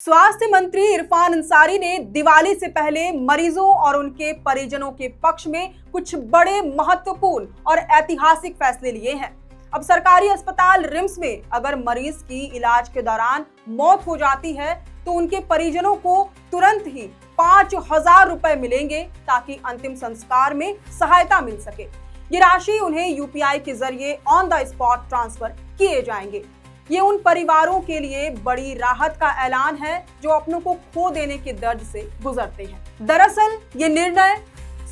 स्वास्थ्य मंत्री इरफान अंसारी ने दिवाली से पहले मरीजों और उनके परिजनों के पक्ष में कुछ बड़े महत्वपूर्ण और ऐतिहासिक फैसले लिए हैं। अब सरकारी अस्पताल रिम्स में अगर मरीज की इलाज के दौरान मौत हो जाती है तो उनके परिजनों को तुरंत ही 5,000 रुपए मिलेंगे ताकि अंतिम संस्कार में सहायता मिल सके। ये राशि उन्हें यूपीआई के जरिए ऑन द स्पॉट ट्रांसफर किए जाएंगे। ये उन परिवारों के लिए बड़ी राहत का ऐलान है जो अपनों को खो देने के दर्द से गुजरते हैं। दरअसल ये निर्णय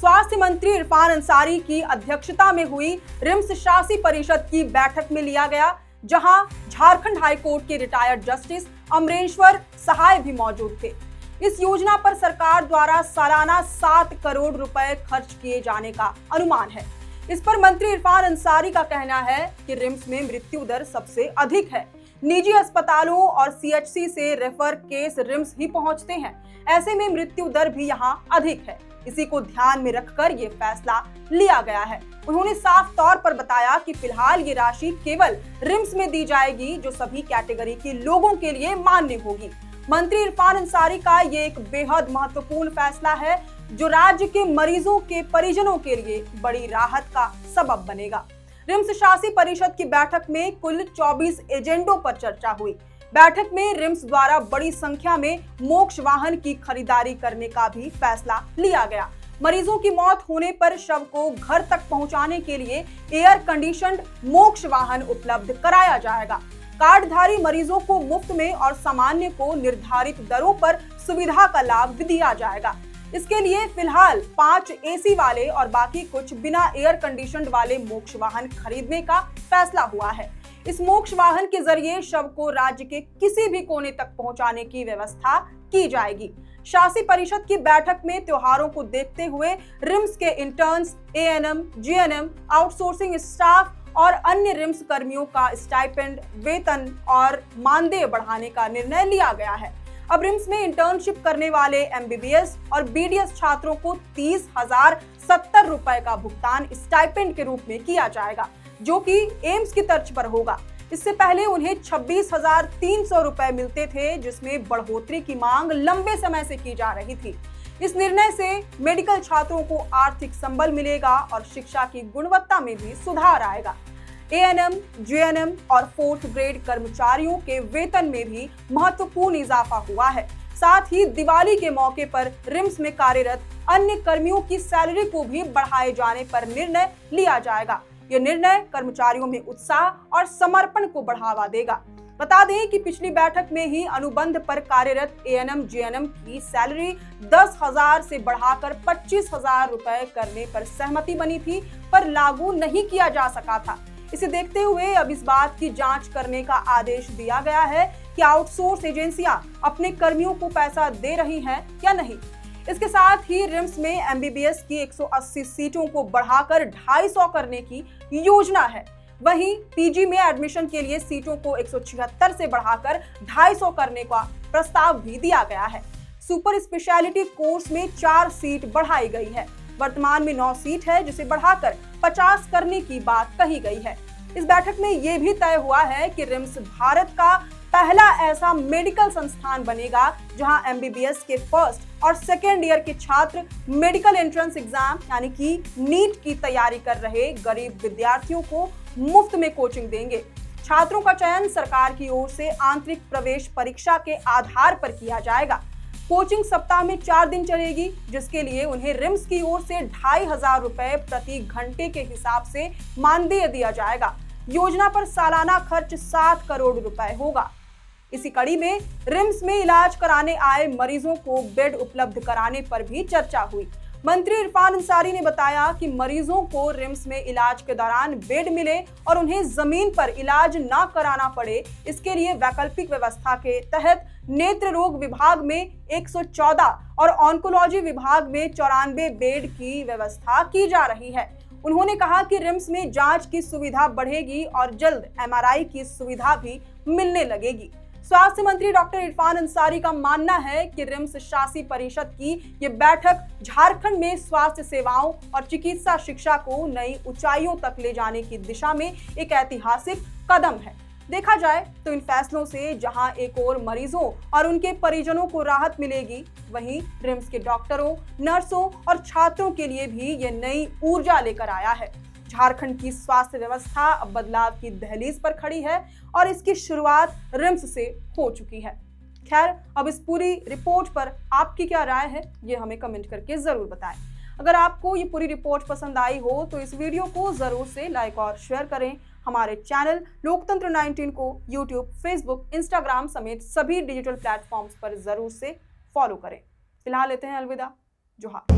स्वास्थ्य मंत्री इरफान अंसारी की अध्यक्षता में हुई रिम्स शासी परिषद की बैठक में लिया गया, जहां झारखंड हाईकोर्ट के रिटायर्ड जस्टिस अमरेश्वर सहाय भी मौजूद थे। इस योजना पर सरकार द्वारा सालाना 7 करोड़ रुपए खर्च किए जाने का अनुमान है। इस पर मंत्री इरफान अंसारी का कहना है कि रिम्स में मृत्यु दर सबसे अधिक है। निजी अस्पतालों और सीएचसी से रेफर केस रिम्स ही पहुंचते हैं। ऐसे में मृत्यु दर भी यहां अधिक है। इसी को ध्यान में रखकर ये फैसला लिया गया है। उन्होंने साफ तौर पर बताया कि फिलहाल ये राशि केवल रिम्स में दी जाएगी जो सभी कैटेगरी के लोगों के लिए मान्य होगी। मंत्री इरफान अंसारी का ये एक बेहद महत्वपूर्ण फैसला है जो राज्य के मरीजों के परिजनों के लिए बड़ी राहत का सबब बनेगा। रिम्स शासी परिषद की बैठक में कुल 24 एजेंडों पर चर्चा हुई। बैठक में रिम्स द्वारा बड़ी संख्या में मोक्ष वाहन की खरीदारी करने का भी फैसला लिया गया। मरीजों की मौत होने पर शव को घर तक पहुंचाने के लिए एयर कंडीशन्ड मोक्ष वाहन उपलब्ध कराया जाएगा। कार्डधारी मरीजों को मुफ्त में और सामान्य को निर्धारित दरों पर सुविधा का लाभ भी दिया जाएगा। इसके लिए फिलहाल 5 एसी वाले और बाकी कुछ बिना एयर कंडीशन्ड वाले मोक्ष वाहन खरीदने का फैसला हुआ है। इस मोक्ष वाहन के जरिए शव को राज्य के किसी भी कोने तक पहुंचाने की व्यवस्था की जाएगी। शासी परिषद की बैठक में त्योहारों को देखते हुए रिम्स के interns, ANM, GNM, outsourcing staff और अन्य रिम्स कर्मियों का स्टाइपेंड, वेतन और मानदेय बढ़ाने का निर्णय लिया गया है। अब रिम्स में इंटर्नशिप करने वाले एमबीबीएस और बीडीएस छात्रों को 30,070 रुपए का भुगतान स्टाइपेंड के रूप में किया जाएगा, जो कि एम्स की तर्ज पर होगा। इससे पहले उन्हें 26,300 रुपए मिलते थे, जिसमें बढ़ोतरी की मांग लंबे समय से की जा रही थी। इस निर्णय से मेडिकल छात्रों को आर्थिक संबल मिलेगा और शिक्षा की गुणवत्ता में भी सुधार आएगा। एएनएम, जीएनएम और 4th ग्रेड कर्मचारियों के वेतन में भी महत्वपूर्ण इजाफा हुआ है। साथ ही दिवाली के मौके पर रिम्स में कार्यरत अन्य कर्मियों की सैलरी को भी बढ़ाए जाने पर निर्णय लिया जाएगा। यह निर्णय कर्मचारियों में उत्साह और समर्पण को बढ़ावा देगा। बता दें कि पिछली बैठक में ही अनुबंध पर कार्यरत एएनएम, जीएनएम की सैलरी 10,000 से बढ़ाकर 25,000 रुपए करने पर सहमति बनी थी, पर लागू नहीं किया जा सका था। इसे देखते हुए अब इस बात की जांच करने का आदेश दिया गया है कि आउटसोर्स एजेंसियां अपने कर्मियों को पैसा दे रही हैं या नहीं। इसके साथ ही रिम्स में एमबीबीएस की 180 सीटों को बढ़ाकर 250 करने की योजना है। वहीं पीजी में एडमिशन के लिए सीटों को 176 से बढ़ाकर 250 करने का प्रस्ताव भी दिया गया है। सुपर स्पेशलिटी कोर्स में 4 सीट बढ़ाई गई है। वर्तमान में 9 सीट है, जिसे बढ़ाकर 50 करने की बात कही गई है। इस बैठक में यह भी तय हुआ है कि रिम्स भारत का पहला ऐसा मेडिकल संस्थान बनेगा जहां एमबीबीएस के फर्स्ट और सेकेंड ईयर के छात्र मेडिकल एंट्रेंस एग्जाम यानी कि नीट की तैयारी कर रहे गरीब विद्यार्थियों को मुफ्त में कोचिंग देंगे। छात्रों का चयन सरकार की ओर से आंतरिक प्रवेश परीक्षा के आधार पर किया जाएगा। कोचिंग सप्ताह में 4 दिन चलेगी, जिसके लिए उन्हें रिम्स की ओर से 2,500 रुपए प्रति घंटे के हिसाब से मानदेय दिया जाएगा। योजना पर सालाना खर्च 7 करोड़ रुपए होगा। इसी कड़ी में रिम्स में इलाज कराने आए मरीजों को बेड उपलब्ध कराने पर भी चर्चा हुई। मंत्री इरफान अंसारी ने बताया कि मरीजों को रिम्स में इलाज के दौरान बेड मिले और उन्हें जमीन पर इलाज न कराना पड़े, इसके लिए वैकल्पिक व्यवस्था के तहत नेत्र रोग विभाग में 114 और ऑन्कोलॉजी विभाग में 94 बेड की व्यवस्था की जा रही है। उन्होंने कहा कि रिम्स में जांच की सुविधा बढ़ेगी और जल्द एमआरआई की सुविधा भी मिलने लगेगी। स्वास्थ्य मंत्री डॉक्टर इरफान अंसारी का मानना है कि रिम्स शासी परिषद की ये बैठक झारखंड में स्वास्थ्य सेवाओं और चिकित्सा शिक्षा को नई ऊंचाइयों तक ले जाने की दिशा में एक ऐतिहासिक कदम है। देखा जाए तो इन फैसलों से जहां एक और मरीजों और उनके परिजनों को राहत मिलेगी, वहीं रिम्स के डॉक्टरों, नर्सों और छात्रों के लिए भी ये नई ऊर्जा लेकर आया है। झारखंड की स्वास्थ्य व्यवस्था अब बदलाव की दहलीज पर खड़ी है और इसकी शुरुआत रिम्स से हो चुकी है। खैर, अब इस पूरी रिपोर्ट पर आपकी क्या राय है, ये हमें कमेंट करके जरूर बताएं। अगर आपको ये पूरी रिपोर्ट पसंद आई हो तो इस वीडियो को जरूर से लाइक और शेयर करें। हमारे चैनल लोकतंत्र 19 को यूट्यूब, फेसबुक, इंस्टाग्राम समेत सभी डिजिटल प्लेटफॉर्म्स पर जरूर से फॉलो करें। फिलहाल लेते हैं अलविदा। जोहार।